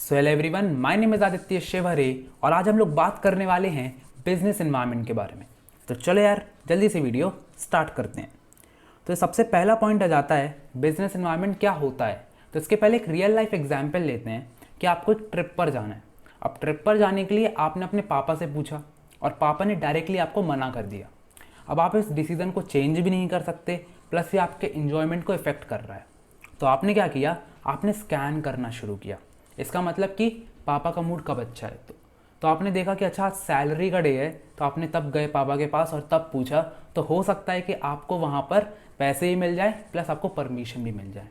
So hello everyone, my name is Aditya Shivhare और आज हम लोग बात करने वाले हैं बिजनेस एनवायरनमेंट के बारे में। तो चलो यार जल्दी से वीडियो स्टार्ट करते हैं। तो सबसे पहला पॉइंट आ जाता है बिजनेस एनवायरनमेंट क्या होता है। तो इसके पहले एक रियल लाइफ एग्जाम्पल लेते हैं कि आपको एक ट्रिप पर जाना है। अब ट्रिप पर जाने के लिए आपने अपने पापा से पूछा और पापा ने डायरेक्टली आपको मना कर दिया। अब आप इस डिसीज़न को चेंज भी नहीं कर सकते, प्लस ये आपके इन्जॉयमेंट को इफ़ेक्ट कर रहा है। तो आपने क्या किया, आपने स्कैन करना शुरू किया। इसका मतलब कि पापा का मूड कब अच्छा है। तो आपने देखा कि अच्छा आज सैलरी का डे है, तो आपने तब गए पापा के पास और तब पूछा। तो हो सकता है कि आपको वहाँ पर पैसे ही मिल जाए प्लस आपको परमिशन भी मिल जाए।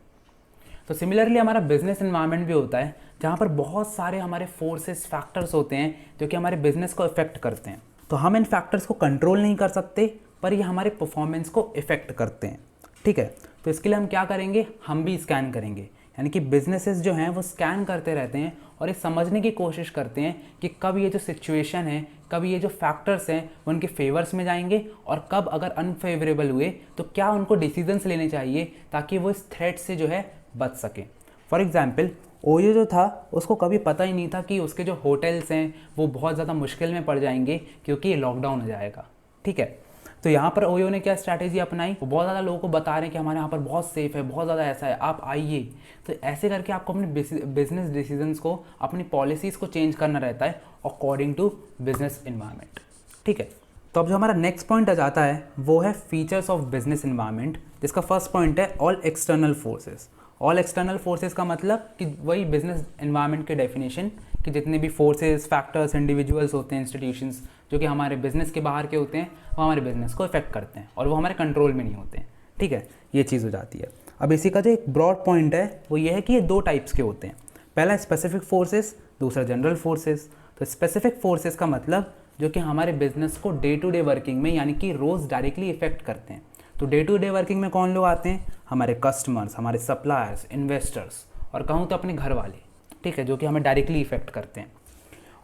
तो सिमिलरली हमारा बिजनेस एनवायरनमेंट भी होता है जहाँ पर बहुत सारे हमारे फोर्सेस फैक्टर्स होते हैं जो कि हमारे बिजनेस को इफ़ेक्ट करते हैं। तो हम इन फैक्टर्स को कंट्रोल नहीं कर सकते, पर ये हमारे परफॉर्मेंस को इफ़ेक्ट करते हैं। ठीक है, तो इसके लिए हम क्या करेंगे, हम भी स्कैन करेंगे। यानी कि बिजनेसेस जो हैं वो स्कैन करते रहते हैं और ये समझने की कोशिश करते हैं कि कब ये जो सिचुएशन है, कब ये जो फैक्टर्स हैं वो उनके फेवर्स में जाएंगे और कब अगर अनफेवरेबल हुए तो क्या उनको डिसीजंस लेने चाहिए ताकि वो इस थ्रेट से जो है बच सकें। फॉर एग्जांपल ओयो जो था उसको कभी पता ही नहीं था कि उसके जो होटल्स हैं वो बहुत ज़्यादा मुश्किल में पड़ जाएंगे क्योंकि ये लॉकडाउन हो जाएगा। ठीक है, तो यहाँ पर ओयो ने क्या स्ट्रैटेजी अपनाई, वो बहुत ज़्यादा लोगों को बता रहे हैं कि हमारे यहाँ पर बहुत सेफ है, बहुत ज़्यादा ऐसा है, आप आइए। तो ऐसे करके आपको अपने बिजनेस डिसीजंस को, अपनी पॉलिसीज़ को चेंज करना रहता है अकॉर्डिंग टू बिजनेस एनवायरनमेंट। ठीक है, तो अब जो हमारा नेक्स्ट पॉइंट आ जाता है वो है फीचर्स ऑफ बिजनेस एनवायरनमेंट, जिसका फर्स्ट पॉइंट है all external forces. All external forces का मतलब कि वही बिजनेस एनवायरनमेंट के डेफिनेशन कि जितने भी फोर्सेस, फैक्टर्स, इंडिविजुअल्स होते हैं, इंस्टीट्यूशंस जो कि हमारे बिजनेस के बाहर के होते हैं, वो हमारे बिजनेस को इफेक्ट करते हैं और वो हमारे कंट्रोल में नहीं होते हैं। ठीक है, ये चीज़ हो जाती है। अब इसी का जो एक ब्रॉड पॉइंट है वो ये है कि ये दो टाइप्स के होते हैं। पहला स्पेसिफिक फोर्सेस, दूसरा जनरल फोर्सेस। तो स्पेसिफिक फोर्सेस का मतलब जो कि हमारे बिजनेस को डे टू डे वर्किंग में यानी कि रोज़ डायरेक्टली इफेक्ट करते हैं। तो डे टू डे वर्किंग में कौन लोग आते हैं, हमारे कस्टमर्स, हमारे सप्लायर्स, इन्वेस्टर्स और कहूँ तो अपने घर वाले। ठीक है, जो कि हमें डायरेक्टली इफेक्ट करते हैं।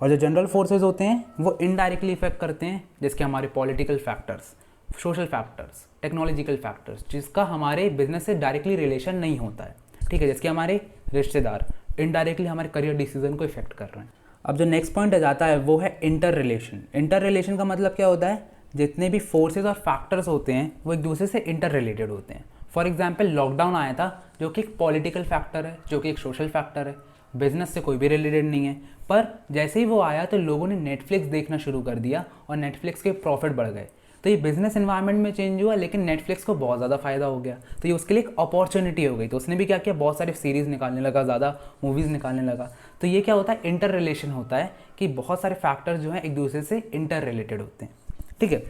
और जो जनरल फोर्सेस होते हैं वो इनडायरेक्टली इफेक्ट करते हैं, जिसके हमारे political factors, social factors, technological factors, जिसका हमारे बिजनेस से डायरेक्टली रिलेशन नहीं होता है। ठीक है, जिसके हमारे रिश्तेदार इनडायरेक्टली हमारे करियर डिसीजन को इफेक्ट कर रहे हैं। अब जो नेक्स्ट पॉइंट आ जाता है वो है इंटर रिलेशन। इंटर रिलेशन का मतलब क्या होता है, जितने भी फोर्सेस और फैक्टर्स होते हैं वो एक दूसरे से इंटर रिलेटेड होते हैं। फॉर एग्जाम्पल लॉकडाउन आया था जो कि एक पॉलिटिकल फैक्टर है, जो कि एक सोशल फैक्टर है, बिजनेस से कोई भी रिलेटेड नहीं है। पर जैसे ही वो आया तो लोगों ने नेटफ्लिक्स देखना शुरू कर दिया और नेटफ्लिक्स के प्रॉफिट बढ़ गए। तो ये बिजनेस एनवायरनमेंट में चेंज हुआ, लेकिन नेटफ्लिक्स को बहुत ज़्यादा फायदा हो गया। तो ये उसके लिए एक अपॉर्चुनिटी हो गई। तो उसने भी क्या किया, बहुत सारी सीरीज़ निकालने लगा, ज़्यादा मूवीज़ निकालने लगा। तो ये क्या होता है, इंटर रिलेशन होता है कि बहुत सारे फैक्टर्स जो हैं एक दूसरे से इंटर रिलेटेड होते हैं। ठीक है,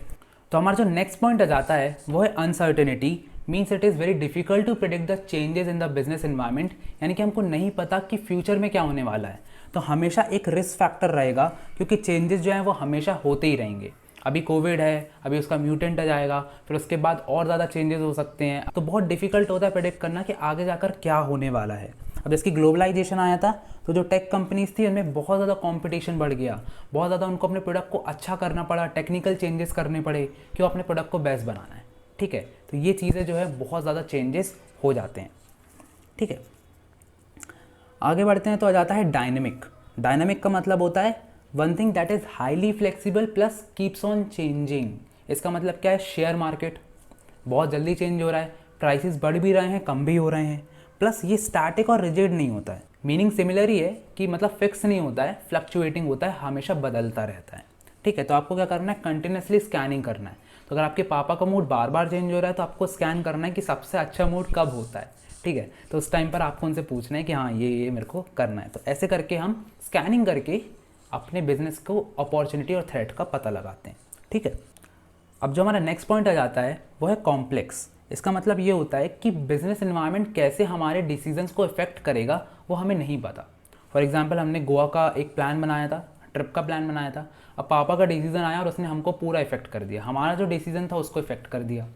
तो हमारा जो नेक्स्ट पॉइंट आ जाता है वो है uncertainty. Means it is very difficult to predict the changes in the business environment. यानी कि हमको नहीं पता कि फ्यूचर में क्या होने वाला है। तो हमेशा एक रिस्क फैक्टर रहेगा क्योंकि चेंजेस जो हैं वो हमेशा होते ही रहेंगे। अभी कोविड है, अभी उसका म्यूटेंट आ जाएगा, फिर उसके बाद और ज़्यादा चेंजेस हो सकते हैं। तो बहुत डिफिकल्ट होता है प्रेडिक्ट करना कि आगे जाकर क्या होने वाला है। अब जैसे कि ग्लोबलाइजेशन आया था तो जो टेक कंपनीज थी उनमें बहुत ज़्यादा कंपटीशन बढ़ गया, बहुत ज़्यादा उनको अपने प्रोडक्ट को अच्छा करना पड़ा, टेक्निकल चेंजेस करने पड़े कि वो अपने प्रोडक्ट को बेस्ट बनाना है। ठीक है, तो ये चीज़ें जो है बहुत ज़्यादा चेंजेस हो जाते हैं। ठीक है, आगे बढ़ते हैं तो आ जाता है डायनेमिक। डायनेमिक का मतलब होता है one thing that is highly flexible plus keeps on changing. इसका मतलब क्या है, शेयर मार्केट बहुत जल्दी चेंज हो रहा है, प्राइसेस बढ़ भी रहे हैं, कम भी हो रहे हैं, प्लस ये स्टैटिक और रिजिड नहीं होता है। मीनिंग सिमिलर ही है कि मतलब फिक्स नहीं होता है, फ्लक्चुएटिंग होता है, हमेशा बदलता रहता है। ठीक है, तो आपको क्या करना है, कंटिन्यूसली स्कैनिंग करना है। तो अगर आपके पापा का मूड बार बार चेंज हो रहा है तो आपको स्कैन करना है कि सबसे अच्छा मूड कब होता है। ठीक है, तो उस टाइम पर आपको उनसे पूछना है कि हाँ ये मेरे को करना है। तो ऐसे करके हम स्कैनिंग करके अपने बिजनेस को अपॉर्चुनिटी और थ्रेट का पता लगाते हैं। ठीक है, अब जो हमारा नेक्स्ट पॉइंट आ जाता है वो है कॉम्प्लेक्स। इसका मतलब ये होता है कि बिजनेस एनवायरनमेंट कैसे हमारे डिसीजंस को इफेक्ट करेगा वो हमें नहीं पता। फॉर एग्जांपल हमने गोवा का एक प्लान बनाया था, ट्रिप का प्लान बनाया था। अब पापा का डिसीजन आया और उसने हमको पूरा इफेक्ट कर दिया, हमारा जो डिसीजन था उसको इफेक्ट कर दिया।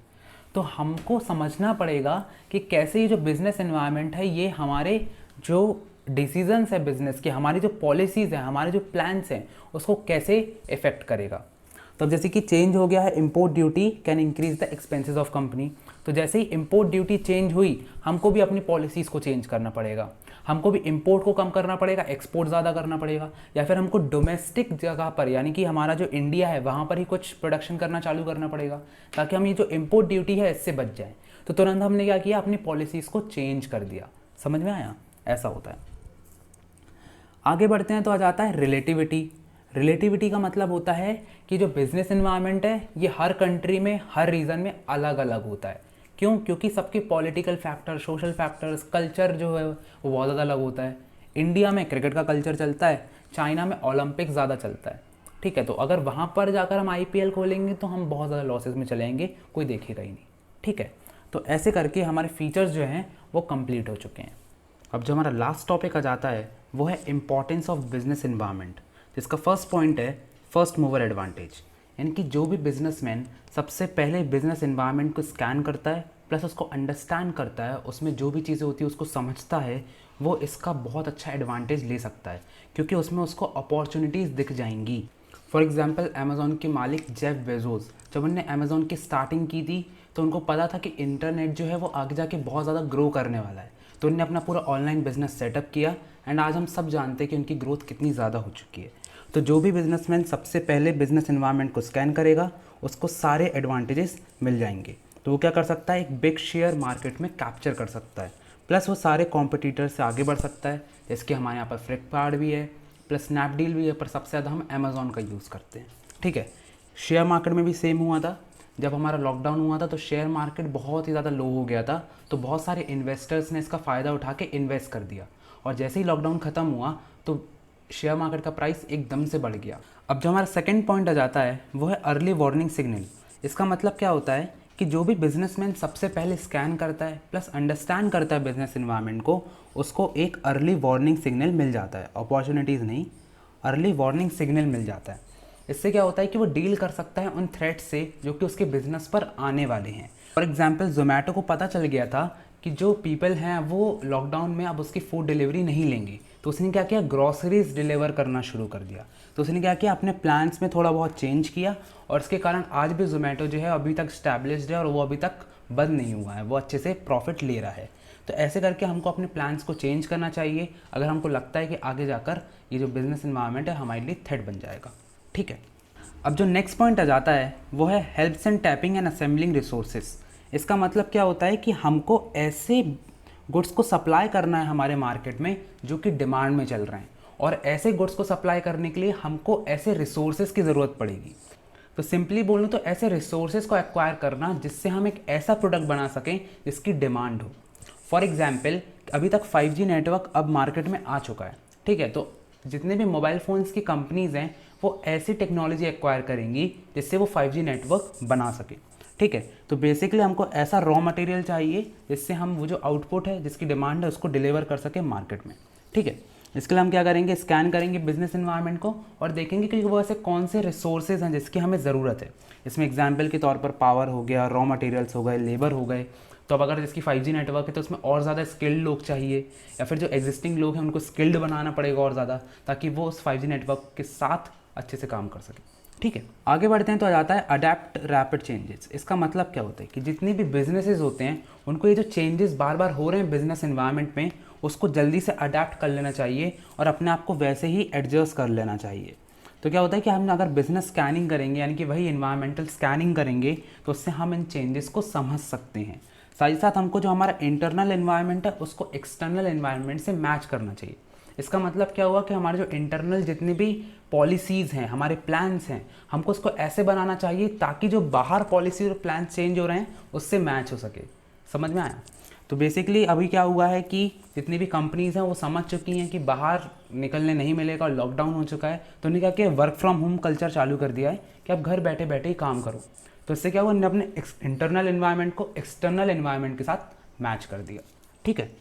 तो हमको समझना पड़ेगा कि कैसे ये जो बिज़नेस एनवायरनमेंट है ये हमारे जो डिसीजंस है बिज़नेस के, हमारी जो पॉलिसीज़ हैं, हमारे जो प्लान्स हैं उसको कैसे इफेक्ट करेगा। तो अब जैसे कि चेंज हो गया है import duty can increase the expenses of company. तो जैसे ही इंपोर्ट ड्यूटी चेंज हुई हमको भी अपनी पॉलिसीज़ को चेंज करना पड़ेगा। हमको भी इंपोर्ट को कम करना पड़ेगा, एक्सपोर्ट ज़्यादा करना पड़ेगा, या फिर हमको डोमेस्टिक जगह पर यानी कि हमारा जो इंडिया है वहाँ पर ही कुछ प्रोडक्शन करना चालू करना पड़ेगा ताकि हम ये जो इम्पोर्ट ड्यूटी है इससे बच जाए। तो तुरंत हमने क्या किया, अपनी पॉलिसीज़ को चेंज कर दिया। समझ में आया? ऐसा होता है। आगे बढ़ते हैं तो आ जाता है रिलेटिविटी। रिलेटिविटी का मतलब होता है कि जो बिजनेस इन्वायरमेंट है ये हर कंट्री में, हर रीजन में अलग अलग होता है। क्यों? क्योंकि सबके political factor, social factors, culture जो है वो बहुत ज़्यादा अलग होता है। इंडिया में क्रिकेट का कल्चर चलता है, चाइना में ओलंपिक ज़्यादा चलता है। ठीक है, तो अगर वहाँ पर जाकर हम IPL खोलेंगे तो हम बहुत ज़्यादा लॉसेस में चलेंगे, कोई देखेगा ही नहीं। ठीक है, तो ऐसे करके हमारे फीचर्स जो हैं वो कंप्लीट हो चुके हैं। अब जो हमारा लास्ट टॉपिक आ जाता है वो है इम्पॉर्टेंस ऑफ बिजनेस इन्वायरमेंट, जिसका फर्स्ट पॉइंट है फर्स्ट मूवर एडवांटेज। यानी कि जो भी बिजनेसमैन सबसे पहले बिजनेस इन्वायरमेंट को स्कैन करता है प्लस उसको अंडरस्टैंड करता है, उसमें जो भी चीज़ें होती है उसको समझता है, वो इसका बहुत अच्छा एडवांटेज ले सकता है क्योंकि उसमें उसको अपॉर्चुनिटीज़ दिख जाएंगी। फॉर एग्जांपल अमेज़ॉन के मालिक जेफ बेजोस, जब उन्होंने अमेज़ॉन की स्टार्टिंग की थी तो उनको पता था कि इंटरनेट जो है वो आगे जाके बहुत ज़्यादा ग्रो करने वाला है, तो उन्होंने अपना पूरा ऑनलाइन बिजनेस सेटअप किया एंड आज हम सब जानते हैं कि उनकी ग्रोथ कितनी ज़्यादा हो चुकी है। तो जो भी बिजनेसमैन सबसे पहले बिजनेस एनवायरनमेंट को स्कैन करेगा उसको सारे एडवांटेजेस मिल जाएंगे, तो वो क्या कर सकता है, एक बिग शेयर मार्केट में कैप्चर कर सकता है, प्लस वो सारे कॉम्पिटिटर से आगे बढ़ सकता है। जैसे कि हमारे यहाँ पर फ्लिपकार्ट भी है, प्लस स्नैपडील भी है, पर सबसे ज़्यादा हम अमेज़ॉन का यूज़ करते हैं। ठीक है, शेयर मार्केट में भी सेम हुआ था। जब हमारा लॉकडाउन हुआ था तो शेयर मार्केट बहुत ही ज़्यादा लो हो गया था, तो बहुत सारे इन्वेस्टर्स ने इसका फ़ायदा उठा के इन्वेस्ट कर दिया, और जैसे ही लॉकडाउन ख़त्म हुआ तो शेयर मार्केट का प्राइस एकदम से बढ़ गया। अब जो हमारा सेकंड पॉइंट आ जाता है वो है अर्ली वार्निंग सिग्नल। इसका मतलब क्या होता है कि जो भी बिजनेसमैन सबसे पहले स्कैन करता है प्लस अंडरस्टैंड करता है बिजनेस इन्वायरमेंट को, उसको एक अर्ली वार्निंग सिग्नल मिल जाता है, अपॉर्चुनिटीज़ नहीं, अर्ली वार्निंग सिग्नल मिल जाता है। इससे क्या होता है कि वो डील कर सकता है उन थ्रेट से जो कि उसके बिजनेस पर आने वाले हैं। फॉर एग्जाम्पल ज़ोमैटो को पता चल गया था कि जो पीपल हैं वो लॉकडाउन में अब उसकी फूड डिलीवरी नहीं लेंगे, तो उसने क्या किया, ग्रॉसरीज डिलीवर करना शुरू कर दिया। तो उसने क्या किया, अपने प्लान्स में थोड़ा बहुत चेंज किया, और इसके कारण आज भी ज़ोमैटो जो है अभी तक स्टैब्लिश्ड है और वो अभी तक बंद नहीं हुआ है, वो अच्छे से प्रॉफिट ले रहा है। तो ऐसे करके हमको अपने प्लान्स को चेंज करना चाहिए अगर हमको लगता है कि आगे जाकर ये जो बिज़नेस इन्वायरमेंट है हमारे लिए थ्रेट बन जाएगा। ठीक है, अब जो नेक्स्ट पॉइंट आ जाता है वो है helps and tapping and assembling resources. इसका मतलब क्या होता है कि हमको ऐसे गुड्स को सप्लाई करना है हमारे मार्केट में जो कि डिमांड में चल रहे हैं, और ऐसे गुड्स को सप्लाई करने के लिए हमको ऐसे रिसोर्सेज की ज़रूरत पड़ेगी। तो सिंपली बोलूँ तो ऐसे रिसोर्सेज को एक्वायर करना जिससे हम एक ऐसा प्रोडक्ट बना सकें जिसकी डिमांड हो। फॉर एग्जाम्पल अभी तक 5G नेटवर्क अब मार्केट में आ चुका है। ठीक है, तो जितने भी मोबाइल फ़ोन्स की कंपनीज़ हैं वो ऐसी टेक्नोलॉजी एक्वायर करेंगी जिससे वो 5G नेटवर्क बना सके। ठीक है, तो बेसिकली हमको ऐसा रॉ मटेरियल चाहिए जिससे हम वो जो आउटपुट है, जिसकी डिमांड है, उसको डिलीवर कर सके मार्केट में। ठीक है, इसके लिए हम क्या करेंगे, स्कैन करेंगे बिजनेस एनवायरनमेंट को और देखेंगे कि वो ऐसे कौन से रिसोर्सेज हैं जिसकी हमें ज़रूरत है। इसमें एग्जाम्पल के तौर पर पावर हो गया, रॉ मटेरियल्स हो गए, लेबर हो गए। तो अब अगर जिसकी 5G नेटवर्क है तो उसमें और ज़्यादा स्किल्ड लोग चाहिए, या फिर जो एग्जिस्टिंग लोग हैं उनको स्किल्ड बनाना पड़ेगा और ज़्यादा, ताकि वो उस 5G नेटवर्क के साथ अच्छे से काम कर सके। ठीक है, आगे बढ़ते हैं तो आ जाता है अडेप्ट रैपिड चेंजेस। इसका मतलब क्या होता है कि जितनी भी बिजनेसेस होते हैं उनको ये जो चेंजेस बार बार हो रहे हैं बिजनेस एनवायरनमेंट में, उसको जल्दी से अडेप्ट कर लेना चाहिए और अपने आप को वैसे ही एडजस्ट कर लेना चाहिए। तो क्या होता है कि हम अगर बिजनेस स्कैनिंग करेंगे, यानी कि वही इन्वायरमेंटल स्कैनिंग करेंगे, तो उससे हम इन चेंजेस को समझ सकते हैं। साथ ही साथ हमको जो हमारा इंटरनल एनवायरनमेंट है उसको एक्सटर्नल एनवायरनमेंट से मैच करना चाहिए। इसका मतलब क्या हुआ कि हमारे जो इंटरनल जितनी भी पॉलिसीज़ हैं, हमारे प्लान्स हैं, हमको उसको ऐसे बनाना चाहिए ताकि जो बाहर पॉलिसी और प्लान चेंज हो रहे हैं उससे मैच हो सके। समझ में आया? तो बेसिकली अभी क्या हुआ है कि जितनी भी कंपनीज़ हैं वो समझ चुकी हैं कि बाहर निकलने नहीं मिलेगा और लॉकडाउन हो चुका है, तो उन्होंने क्या किया, वर्क फ्रॉम होम कल्चर चालू कर दिया है कि आप घर बैठे बैठे ही काम करो। तो इससे क्या हुआ, उन्होंने अपने इंटरनल एनवायरनमेंट को एक्सटर्नल एनवायरनमेंट के साथ मैच कर दिया। ठीक है,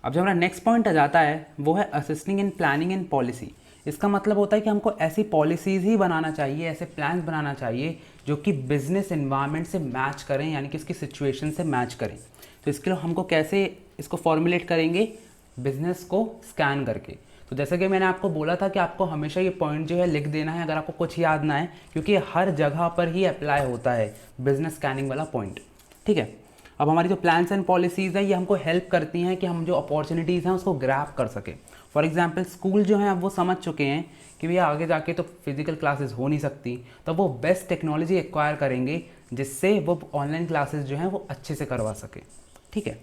अब जो हमारा नेक्स्ट पॉइंट आ जाता है वो है assisting in planning and policy. इसका मतलब होता है कि हमको ऐसी पॉलिसीज़ ही बनाना चाहिए, ऐसे प्लान्स बनाना चाहिए जो कि बिजनेस एनवायरनमेंट से मैच करें, यानी कि इसकी सिचुएशन से मैच करें। तो इसके लिए हमको कैसे इसको फॉर्मुलेट करेंगे, बिजनेस को स्कैन करके। तो जैसे कि मैंने आपको बोला था कि आपको हमेशा ये पॉइंट जो है लिख देना है अगर आपको कुछ याद ना है, क्योंकि हर जगह पर ही अप्लाई होता है बिजनेस स्कैनिंग वाला पॉइंट। ठीक है, अब हमारी जो प्लान्स एंड पॉलिसीज़ है ये हमको हेल्प करती हैं कि हम जो अपॉर्चुनिटीज़ हैं उसको ग्रैब कर सकें। फॉर एग्जांपल स्कूल जो हैं अब वो समझ चुके हैं कि भैया आगे जाके तो फिजिकल क्लासेस हो नहीं सकती, तो वो बेस्ट टेक्नोलॉजी एक्वायर करेंगे जिससे वो ऑनलाइन क्लासेस जो हैं वो अच्छे से करवा सके। ठीक है,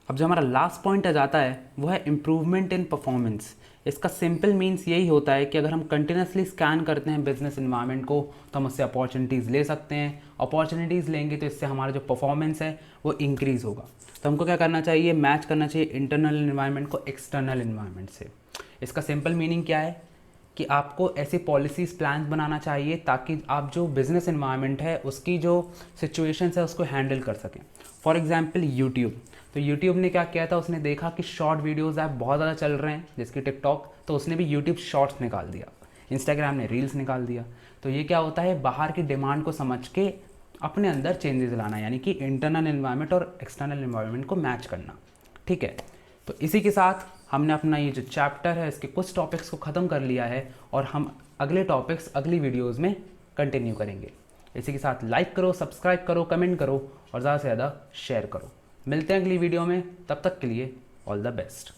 अब जो हमारा लास्ट पॉइंट आ जाता है वो है इम्प्रूवमेंट इन परफॉर्मेंस। इसका सिंपल मीन्स यही होता है कि अगर हम कंटिन्यूसली स्कैन करते हैं बिजनेस इन्वायरमेंट को तो हम उससे अपॉर्चुनिटीज़ ले सकते हैं। अपॉर्चुनिटीज़ लेंगे तो इससे हमारा जो परफॉर्मेंस है वो इंक्रीज़ होगा। तो हमको क्या करना चाहिए, मैच करना चाहिए इंटरनल इन्वायरमेंट को एक्सटर्नल इन्वायरमेंट से। इसका सिंपल मीनिंग क्या है कि आपको ऐसी पॉलिसीज़ प्लान बनाना चाहिए ताकि आप जो बिज़नेस इन्वायरमेंट है उसकी जो सिचुएशंस है उसको हैंडल कर सकें। फॉर एग्जांपल यूट्यूब, तो यूट्यूब ने क्या किया था, उसने देखा कि शॉर्ट वीडियोज़ ऐप बहुत ज़्यादा चल रहे हैं जिसकी टिकटॉक, तो उसने भी यूट्यूब शॉर्ट्स निकाल दिया। इंस्टाग्राम ने रील्स निकाल दिया। तो ये क्या होता है, बाहर की डिमांड को समझ के अपने अंदर चेंजेस लाना, यानी कि इंटरनल इन्वायरमेंट और एक्सटर्नल इन्वायरमेंट को मैच करना। ठीक है, तो इसी के साथ हमने अपना ये जो चैप्टर है इसके कुछ टॉपिक्स को ख़त्म कर लिया है और हम अगले टॉपिक्स अगली वीडियोज़ में कंटिन्यू करेंगे। इसी के साथ लाइक करो, सब्सक्राइब करो, कमेंट करो और ज़्यादा से ज़्यादा शेयर करो। मिलते हैं अगली वीडियो में, तब तक के लिए ऑल द बेस्ट।